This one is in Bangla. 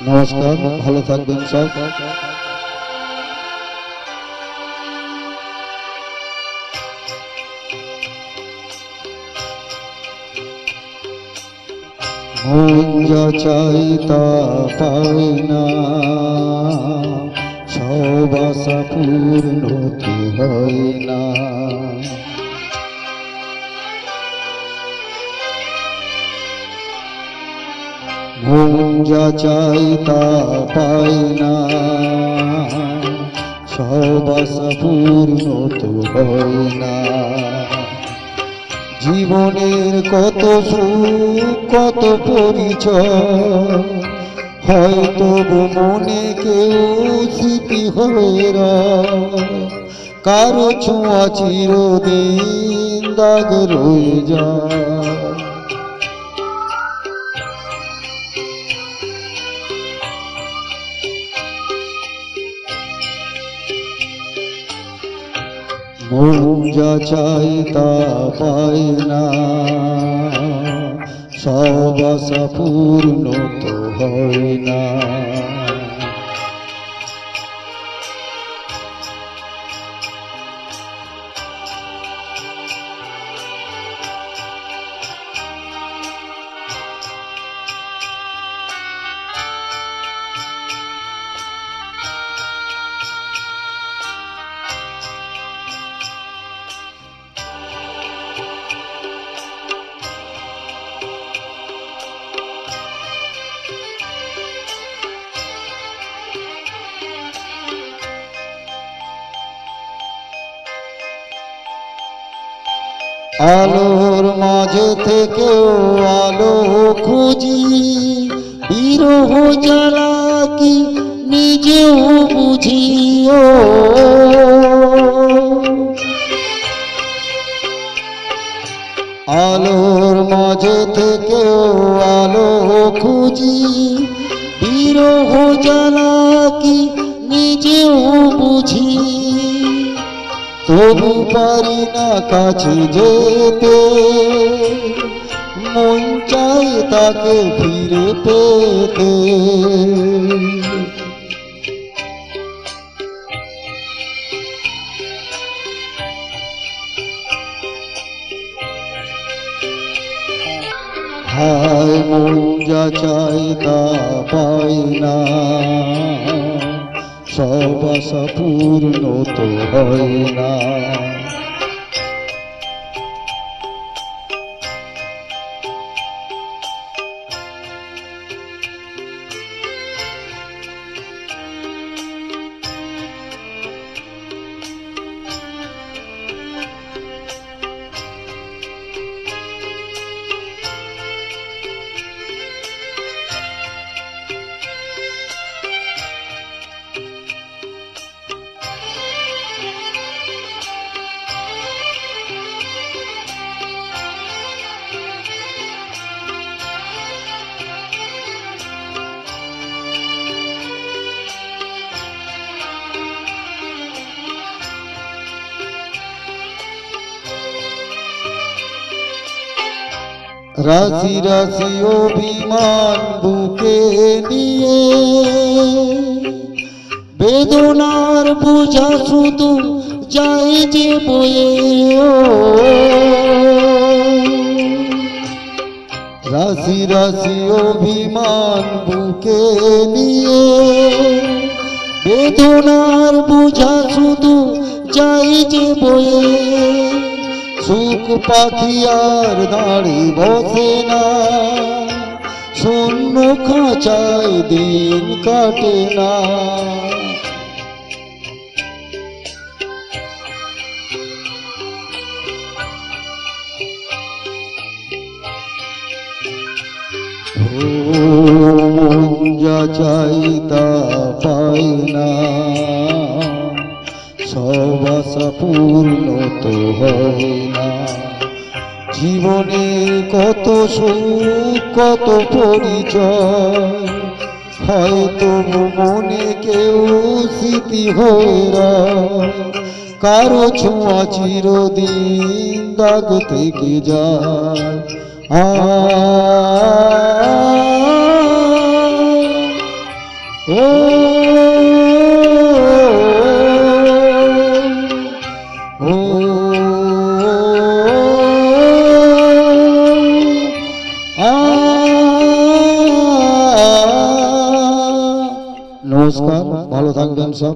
নমস্কার, ভালো থাকবেন সব। মন যা চাই তা পায় না, সব আশা পূর্ণ তো হয় না। মন যা চাই তা পায় না, সব আশা পূর্ণ তো হয় না। জীবনের কত সুখ কত পরিচয়, হয়তো মনে কেউ স্মৃতি হয়ে রয়। কারো ছোঁয়া চিরদিন দাগ রয়ে যায়। মন যা চাই তা পায় না, সব আশা পূর্ণ তো হয় না। আলোর মাঝে থেকেও আলো খুঁজি, বিরহ জ্বালা কি নিজেও বুঝিও। আলোর মাঝে থেকেও আলো খুঁজি, বিরহ জ্বালা কি নিজেও বুঝি। তবু পারি না কাছে যেতে, মন চাই তাকে ফিরে পেতে। হায় মন যা চাই তা পাই না, সব আশা পূর্ণ তো হয় না। রাশি রাশি অভিমান বুকে নিয়ে, বেদনার বোঝা শুধু যাই যে বয়ে। রাশি রাশি অভিমান বুকে নিয়ে, বেদনার বোঝা শুধু যাই যে বয়ে। সুখ পাখি আর দাঁড়ি বসে না, শূন্য খাঁচায় দিন কাটে না। মন যা চাই তা পাই না, সব আশা পূর্ণ তো হয় না। জীবনে কত সুখ কত পরিচয়, হয়তো মনে কেউ স্মৃতি হয়ে রয়। কারো ছোঁয়া চিরদিন দাগ থেকে যায়। ও ও নমস্কার, ভালো থাকবেন সব।